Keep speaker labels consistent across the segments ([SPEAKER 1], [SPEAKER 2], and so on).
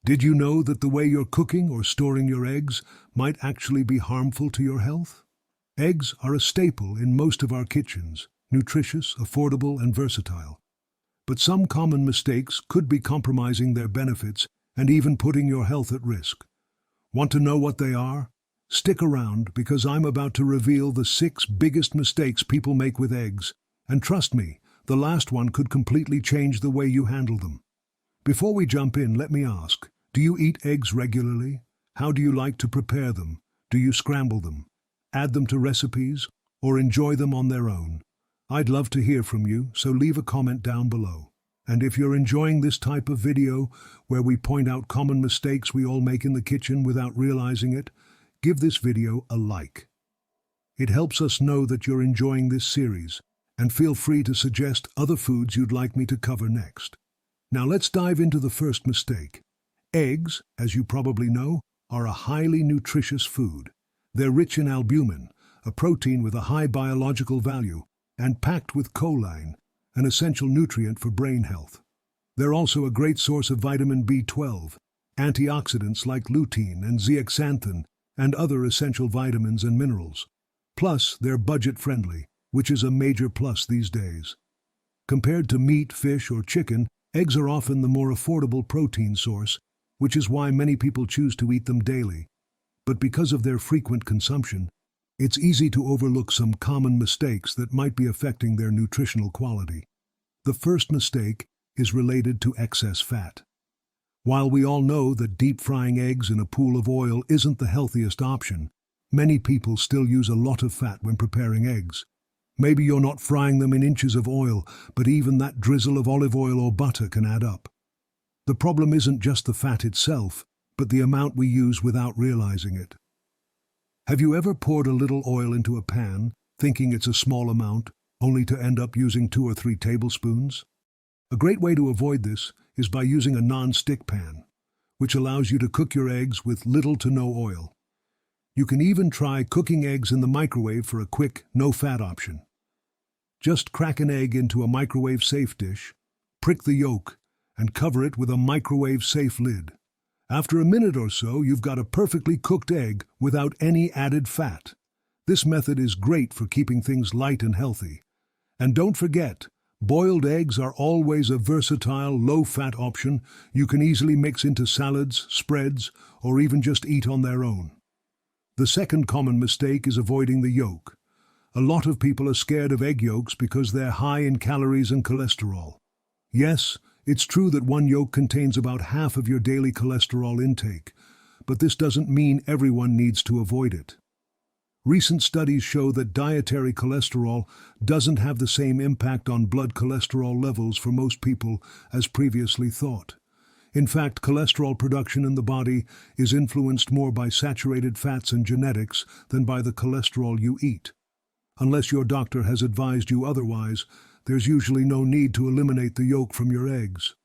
[SPEAKER 1] Did you know that the way you're cooking or storing your eggs might actually be harmful to your health? Eggs are a staple in most of our kitchens, nutritious, affordable, and versatile. But some common mistakes could be compromising their benefits and even putting your health at risk. Want to know what they are? Stick around because I'm about to reveal the 6 biggest mistakes people make with eggs. And trust me, the last one could completely change the way you handle them. Before we jump in, let me ask, do you eat eggs regularly? How do you like to prepare them? Do you scramble them, add them to recipes, or enjoy them on their own? I'd love to hear from you, so leave a comment down below. And if you're enjoying this type of video, where we point out common mistakes we all make in the kitchen without realizing it, give this video a like. It helps us know that you're enjoying this series, and feel free to suggest other foods you'd like me to cover next. Now let's dive into the first mistake. Eggs, as you probably know, are a highly nutritious food. They're rich in albumin, a protein with a high biological value, and packed with choline, an essential nutrient for brain health. They're also a great source of vitamin B12, antioxidants like lutein and zeaxanthin, and other essential vitamins and minerals. Plus, they're budget-friendly, which is a major plus these days. Compared to meat, fish, or chicken, eggs are often the more affordable protein source, which is why many people choose to eat them daily. But because of their frequent consumption, it's easy to overlook some common mistakes that might be affecting their nutritional quality. The first mistake is related to excess fat. While we all know that deep frying eggs in a pool of oil isn't the healthiest option, many people still use a lot of fat when preparing eggs. Maybe you're not frying them in inches of oil, but even that drizzle of olive oil or butter can add up. The problem isn't just the fat itself, but the amount we use without realizing it. Have you ever poured a little oil into a pan, thinking it's a small amount, only to end up using 2 or 3 tablespoons? A great way to avoid this is by using a non-stick pan, which allows you to cook your eggs with little to no oil. You can even try cooking eggs in the microwave for a quick, no-fat option. Just crack an egg into a microwave-safe dish, prick the yolk, and cover it with a microwave-safe lid. After a minute or so, you've got a perfectly cooked egg without any added fat. This method is great for keeping things light and healthy. And don't forget, boiled eggs are always a versatile, low-fat option you can easily mix into salads, spreads, or even just eat on their own. The second common mistake is avoiding the yolk. A lot of people are scared of egg yolks because they're high in calories and cholesterol. Yes, it's true that one yolk contains about half of your daily cholesterol intake, but this doesn't mean everyone needs to avoid it. Recent studies show that dietary cholesterol doesn't have the same impact on blood cholesterol levels for most people as previously thought. In fact, cholesterol production in the body is influenced more by saturated fats and genetics than by the cholesterol you eat. Unless your doctor has advised you otherwise, there's usually no need to eliminate the yolk from your eggs.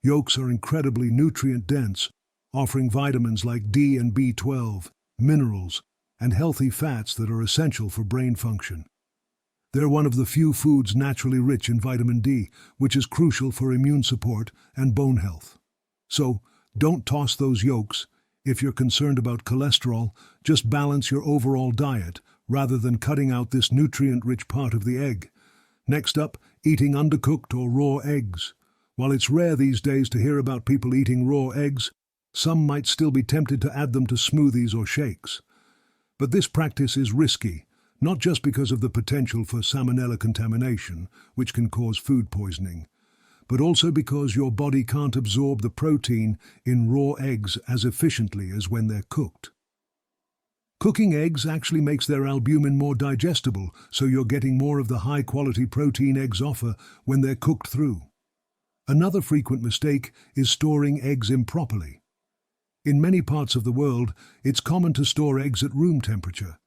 [SPEAKER 1] Yolks are incredibly nutrient-dense, offering vitamins like D and B12, minerals, and healthy fats that are essential for brain function. They're one of the few foods naturally rich in vitamin D, which is crucial for immune support and bone health. So, don't toss those yolks. If you're concerned about cholesterol, just balance your overall diet rather than cutting out this nutrient-rich part of the egg. Next up, eating undercooked or raw eggs. While it's rare these days to hear about people eating raw eggs, some might still be tempted to add them to smoothies or shakes. But this practice is risky, not just because of the potential for salmonella contamination, which can cause food poisoning, but also because your body can't absorb the protein in raw eggs as efficiently as when they're cooked. Cooking eggs actually makes their albumin more digestible, so you're getting more of the high-quality protein eggs offer when they're cooked through. Another frequent mistake is storing eggs improperly. In many parts of the world, it's common to store eggs at room temperature,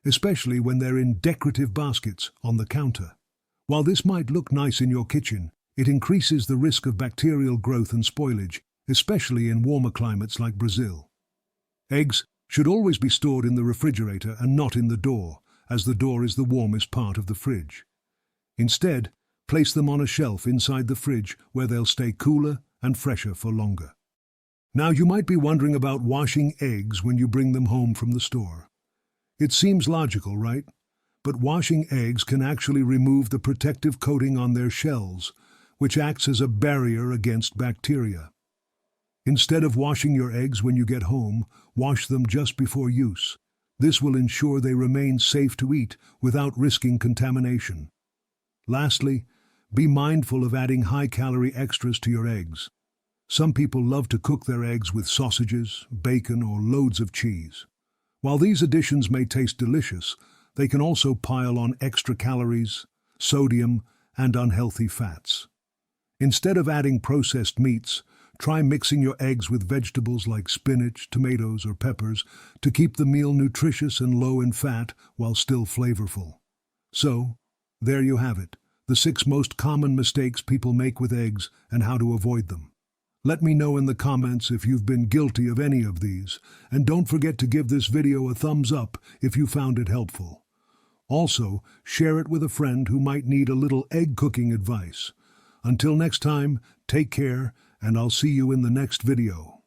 [SPEAKER 1] especially when they're in decorative baskets on the counter. While this might look nice in your kitchen, it increases the risk of bacterial growth and spoilage, especially in warmer climates like Brazil. Eggs should always be stored in the refrigerator and not in the door, as the door is the warmest part of the fridge. Instead, place them on a shelf inside the fridge where they'll stay cooler and fresher for longer. Now you might be wondering about washing eggs when you bring them home from the store. It seems logical, right? But washing eggs can actually remove the protective coating on their shells, which acts as a barrier against bacteria. Instead of washing your eggs when you get home, wash them just before use. This will ensure they remain safe to eat without risking contamination. Lastly, be mindful of adding high-calorie extras to your eggs. Some people love to cook their eggs with sausages, bacon, or loads of cheese. While these additions may taste delicious, they can also pile on extra calories, sodium, and unhealthy fats. Instead of adding processed meats, try mixing your eggs with vegetables like spinach, tomatoes, or peppers to keep the meal nutritious and low in fat while still flavorful. So, there you have it, the 6 most common mistakes people make with eggs and how to avoid them. Let me know in the comments if you've been guilty of any of these, and don't forget to give this video a thumbs up if you found it helpful. Also, share it with a friend who might need a little egg cooking advice. Until next time, take care, and I'll see you in the next video.